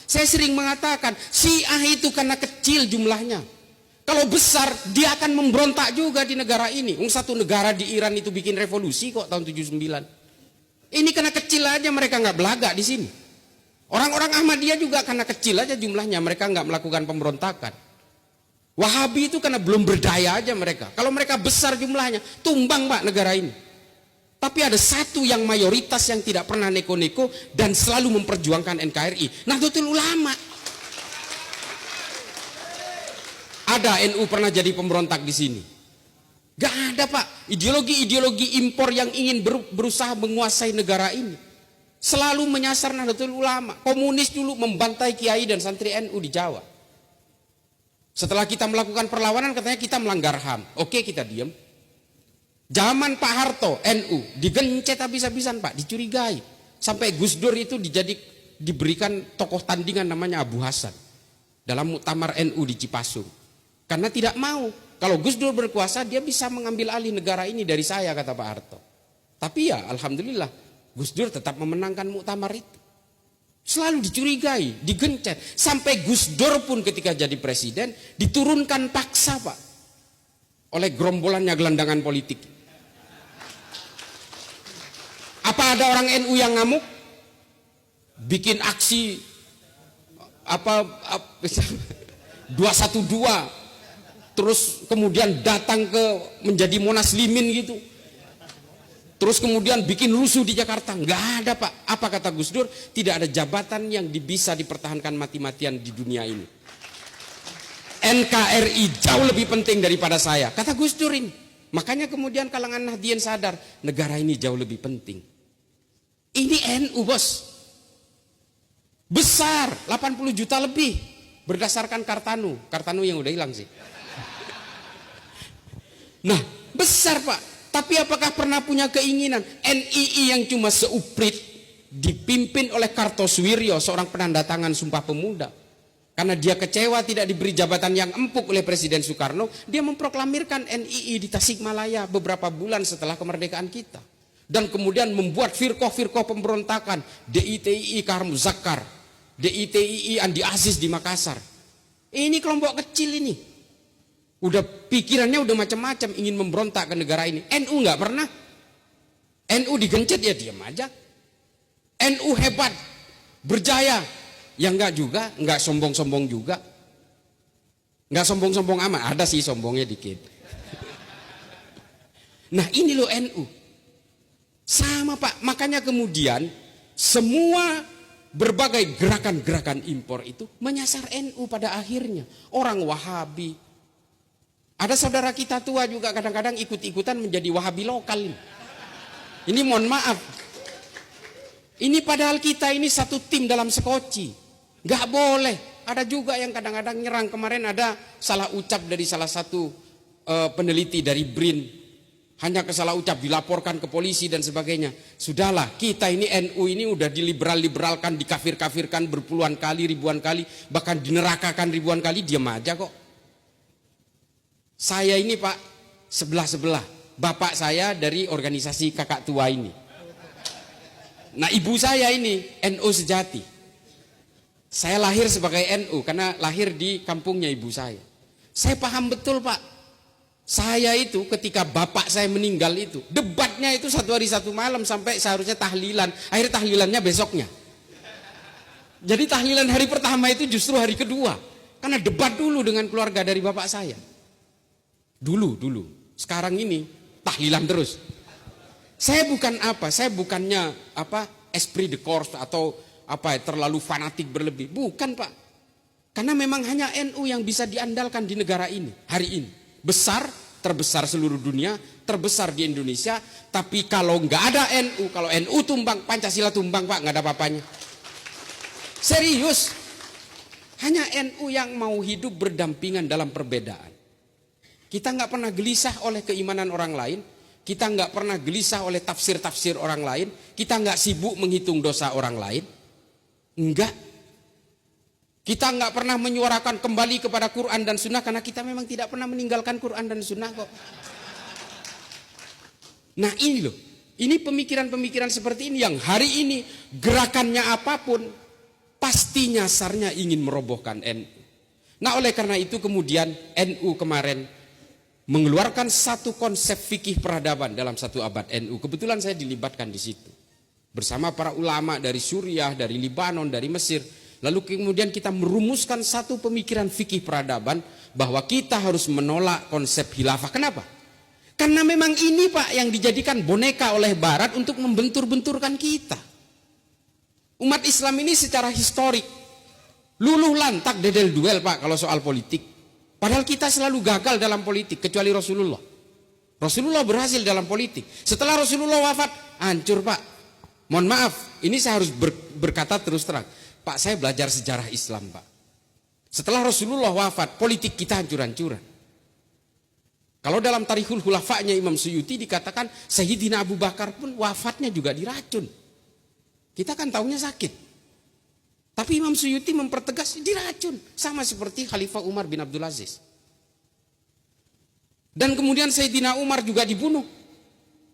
Saya sering mengatakan Syiah itu karena kecil jumlahnya. Kalau besar dia akan memberontak juga di negara ini. Satu negara di Iran itu bikin revolusi kok tahun 79. Ini karena kecil aja mereka nggak belagak di sini. Orang-orang Ahmadiyah juga karena kecil aja jumlahnya mereka nggak melakukan pemberontakan. Wahabi itu karena belum berdaya aja mereka. Kalau mereka besar jumlahnya tumbang Pak negara ini. Tapi ada satu yang mayoritas yang tidak pernah neko-neko dan selalu memperjuangkan NKRI. Nahdlatul Ulama. Ada NU pernah jadi pemberontak di sini? Gak ada Pak. Ideologi-ideologi impor yang ingin berusaha menguasai negara ini selalu menyasar Nahdlatul Ulama. Komunis dulu membantai kiai dan santri NU di Jawa. Setelah kita melakukan perlawanan katanya kita melanggar HAM. Oke, kita diam. Zaman Pak Harto, NU, digencet habis-habisan Pak, dicurigai. Sampai Gus Dur itu diberikan tokoh tandingan namanya Abu Hasan. Dalam muktamar NU di Cipasung. Karena tidak mau, kalau Gus Dur berkuasa dia bisa mengambil alih negara ini dari saya, kata Pak Harto. Tapi ya Alhamdulillah, Gus Dur tetap memenangkan muktamar itu. Selalu dicurigai, digencet. Sampai Gus Dur pun ketika jadi presiden, diturunkan paksa Pak. Oleh gerombolannya gelandangan politik. Apa ada orang NU yang ngamuk? Bikin aksi 212, terus kemudian datang ke menjadi Monas Limin gitu. Terus kemudian bikin rusuh di Jakarta. Nggak ada Pak. Apa kata Gus Dur? Tidak ada jabatan yang bisa dipertahankan mati-matian di dunia ini. NKRI jauh lebih penting daripada saya. Kata Gus Dur ini. Makanya kemudian kalangan Nahdien sadar. Negara ini jauh lebih penting. Ini NU bos. Besar, 80 juta lebih. Berdasarkan Kartanu. Kartanu yang udah hilang sih. Nah, besar Pak. Tapi apakah pernah punya keinginan NII yang cuma seuprit dipimpin oleh Kartosuwiryo, seorang penanda tangan Sumpah Pemuda. Karena dia kecewa tidak diberi jabatan yang empuk oleh Presiden Soekarno, dia memproklamirkan NII di Tasikmalaya beberapa bulan setelah kemerdekaan kita. Dan kemudian membuat firqoh-firqoh pemberontakan, DITII Kahar Muzakkar, DITII Andi Aziz di Makassar. Ini kelompok kecil ini. Udah pikirannya udah macam-macam ingin memberontak ke negara ini. NU nggak pernah. NU digencet ya diam aja. NU hebat, berjaya. Ya enggak juga, enggak sombong-sombong juga. Enggak sombong-sombong amat, ada sih sombongnya dikit. Nah ini loh NU. Sama Pak, makanya kemudian semua berbagai gerakan-gerakan impor itu menyasar NU pada akhirnya. Orang Wahabi. Ada saudara kita tua juga kadang-kadang ikut-ikutan menjadi Wahabi lokal. Ini mohon maaf. Ini padahal kita ini satu tim dalam sekoci. Gak boleh. Ada juga yang kadang-kadang nyerang. Kemarin ada salah ucap dari salah satu peneliti dari BRIN. Hanya kesalah ucap dilaporkan ke polisi dan sebagainya. Sudahlah, kita ini NU ini udah diliberal-liberalkan, dikafir-kafirkan berpuluhan kali, ribuan kali, bahkan dinerakakan ribuan kali, diam aja kok. Saya ini Pak, sebelah-sebelah. Bapak saya dari organisasi kakak tua ini. Nah ibu saya ini NU sejati. Saya lahir sebagai NU karena lahir di kampungnya ibu saya. Saya paham betul Pak. Saya itu ketika bapak saya meninggal itu, debatnya itu 1 hari 1 malam sampai seharusnya tahlilan. Akhirnya tahlilannya besoknya. Jadi tahlilan hari pertama itu justru hari kedua. Karena debat dulu dengan keluarga dari bapak saya. Dulu. Sekarang ini tahlilan terus. Saya bukan apa, saya bukannya esprit de corps atau terlalu fanatik berlebih. Bukan Pak. Karena memang hanya NU yang bisa diandalkan di negara ini hari ini. Besar, terbesar seluruh dunia, terbesar di Indonesia. Tapi kalau nggak ada NU, kalau NU tumbang, Pancasila tumbang Pak, nggak ada apa-apanya. Serius, hanya NU yang mau hidup berdampingan dalam perbedaan. Kita nggak pernah gelisah oleh keimanan orang lain, kita nggak pernah gelisah oleh tafsir-tafsir orang lain, kita nggak sibuk menghitung dosa orang lain, enggak. Kita nggak pernah menyuarakan kembali kepada Quran dan Sunnah karena kita memang tidak pernah meninggalkan Quran dan Sunnah kok. Nah ini loh, ini pemikiran-pemikiran seperti ini yang hari ini gerakannya apapun, pasti nyasarnya ingin merobohkan NU. Nah oleh karena itu kemudian NU kemarin mengeluarkan satu konsep fikih peradaban dalam satu abad NU. Kebetulan saya dilibatkan di situ bersama para ulama dari Suriah, dari Libanon, dari Mesir. Lalu kemudian kita merumuskan satu pemikiran fikih peradaban bahwa kita harus menolak konsep khilafah. Kenapa? Karena memang ini Pak yang dijadikan boneka oleh Barat untuk membentur-benturkan kita. Umat Islam ini secara historik luluh lantak dedel duel Pak kalau soal politik. Padahal kita selalu gagal dalam politik kecuali Rasulullah. Rasulullah berhasil dalam politik. Setelah Rasulullah wafat, hancur Pak. Mohon maaf, ini saya harus berkata terus terang. Pak, saya belajar sejarah Islam Pak. Setelah Rasulullah wafat, politik kita hancur-hancuran. Kalau dalam Tarikhul Khulafa'nya Imam Suyuti dikatakan Sayyidina Abu Bakar pun wafatnya juga diracun. Kita kan taunya sakit. Tapi Imam Suyuti mempertegas diracun. Sama seperti Khalifah Umar bin Abdul Aziz. Dan kemudian Sayyidina Umar juga dibunuh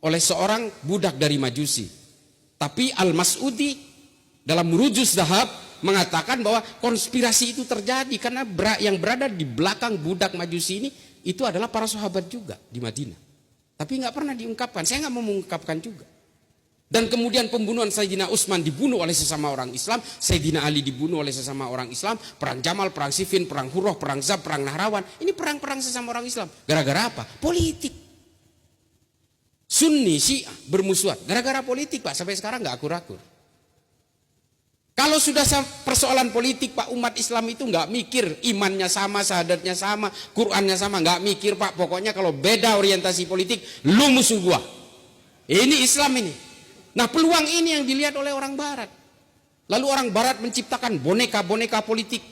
oleh seorang budak dari Majusi. Tapi Al-Mas'udi dalam Murujuz Dhahab mengatakan bahwa konspirasi itu terjadi karena yang berada di belakang budak Majusi ini itu adalah para sahabat juga di Madinah. Tapi nggak pernah diungkapkan. Saya nggak mau mengungkapkan juga. Dan kemudian pembunuhan Sayyidina Utsman dibunuh oleh sesama orang Islam, Sayyidina Ali dibunuh oleh sesama orang Islam, perang Jamal, perang Siffin, perang Hurrah, perang Zab, perang Nahrawan. Ini perang-perang sesama orang Islam. Gara-gara apa? Politik. Sunni, Syiah bermusuhan. Gara-gara politik Pak, sampai sekarang nggak akur-akur. Kalau sudah persoalan politik Pak, umat Islam itu nggak mikir imannya sama, syahadatnya sama, Qurannya sama, nggak mikir Pak. Pokoknya kalau beda orientasi politik, lu musuh gua. Ini Islam ini. Nah peluang ini yang dilihat oleh orang Barat. Lalu orang Barat menciptakan boneka-boneka politik.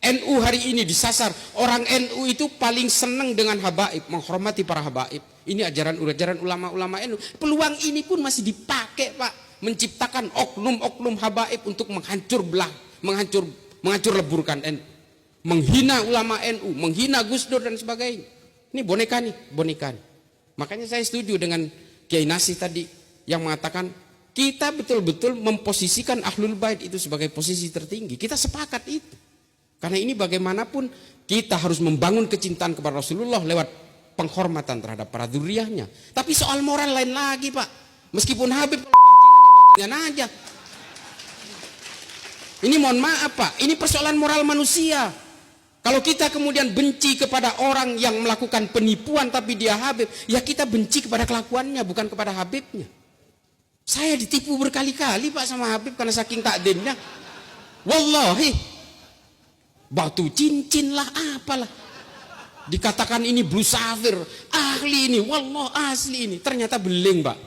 NU hari ini disasar. Orang NU itu paling senang dengan habaib, menghormati para habaib. Ini ajaran ulama-ulama NU. Peluang ini pun masih dipakai Pak. Menciptakan oknum-oknum habaib untuk menghancur leburkan NU. Menghina ulama NU, menghina Gus Dur dan sebagainya. Ini boneka nih. Makanya saya setuju dengan Kiai Nasih tadi yang mengatakan kita betul-betul memposisikan Ahlul Bait itu sebagai posisi tertinggi. Kita sepakat itu. Karena ini bagaimanapun kita harus membangun kecintaan kepada Rasulullah lewat penghormatan terhadap para dzurriyyahnya. Tapi soal moral lain lagi Pak. Meskipun Habib kalau bajingan aja. Ini mohon maaf Pak, ini persoalan moral manusia. Kalau kita kemudian benci kepada orang yang melakukan penipuan tapi dia Habib, ya kita benci kepada kelakuannya bukan kepada Habibnya. Saya ditipu berkali-kali Pak sama Habib karena saking takdimnya. Wallahi. Batu cincin lah apalah. Dikatakan ini blue sapphire, ahli ini, wallah asli ini. Ternyata beling Pak.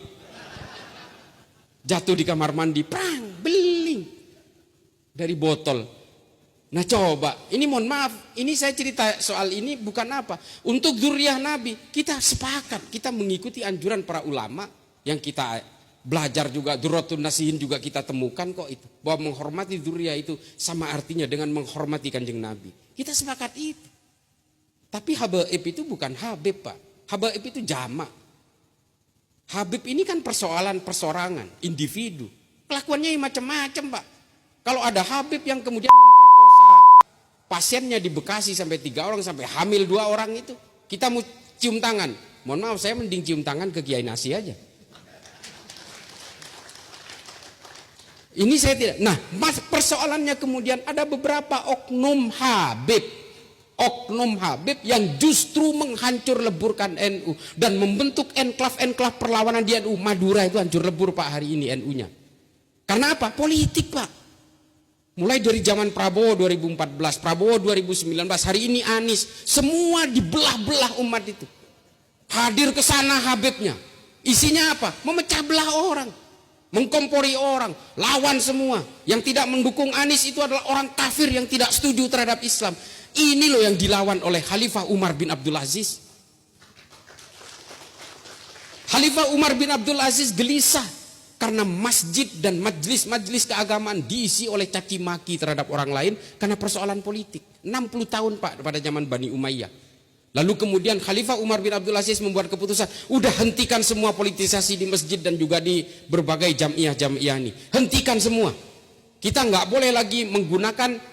Jatuh di kamar mandi, prang, beling. Dari botol. Nah coba, ini mohon maaf, ini saya cerita soal ini bukan apa. Untuk dzurriyyah Nabi, kita sepakat, kita mengikuti anjuran para ulama yang kita belajar juga, Durratun Nasihin juga kita temukan kok itu. Bahwa menghormati dzurriyyah itu sama artinya dengan menghormati Kanjeng Nabi. Kita sepakat itu. Tapi habaib itu bukan Habib Pak. Habaib itu jamak. Habib ini kan persoalan persorangan, individu. Kelakuannya macam-macam Pak. Kalau ada Habib yang kemudian memperkosa pasiennya di Bekasi sampai 3 orang, sampai hamil 2 orang itu. Kita mau cium tangan. Mohon maaf saya mending cium tangan ke Kiai Nasih aja. Ini saya tidak. Nah, persoalannya kemudian ada beberapa oknum Habib yang justru menghancur leburkan NU dan membentuk enklaf perlawanan di NU. Madura itu hancur lebur Pak hari ini NU-nya. Karena apa? Politik Pak. Mulai dari zaman Prabowo 2014, Prabowo 2019, hari ini Anies, semua dibelah-belah umat itu. Hadir ke sana Habibnya. Isinya apa? Memecah belah orang. Mengkompori orang, lawan semua. Yang tidak mendukung Anies itu adalah orang kafir yang tidak setuju terhadap Islam. Ini loh yang dilawan oleh Khalifah Umar bin Abdul Aziz. Khalifah Umar bin Abdul Aziz gelisah karena masjid dan majelis keagamaan diisi oleh caci maki terhadap orang lain karena persoalan politik. 60 tahun Pak pada zaman Bani Umayyah. Lalu kemudian Khalifah Umar bin Abdul Aziz membuat keputusan, udah hentikan semua politisasi di masjid dan juga di berbagai jamiah ini. Hentikan semua. Kita nggak boleh lagi menggunakan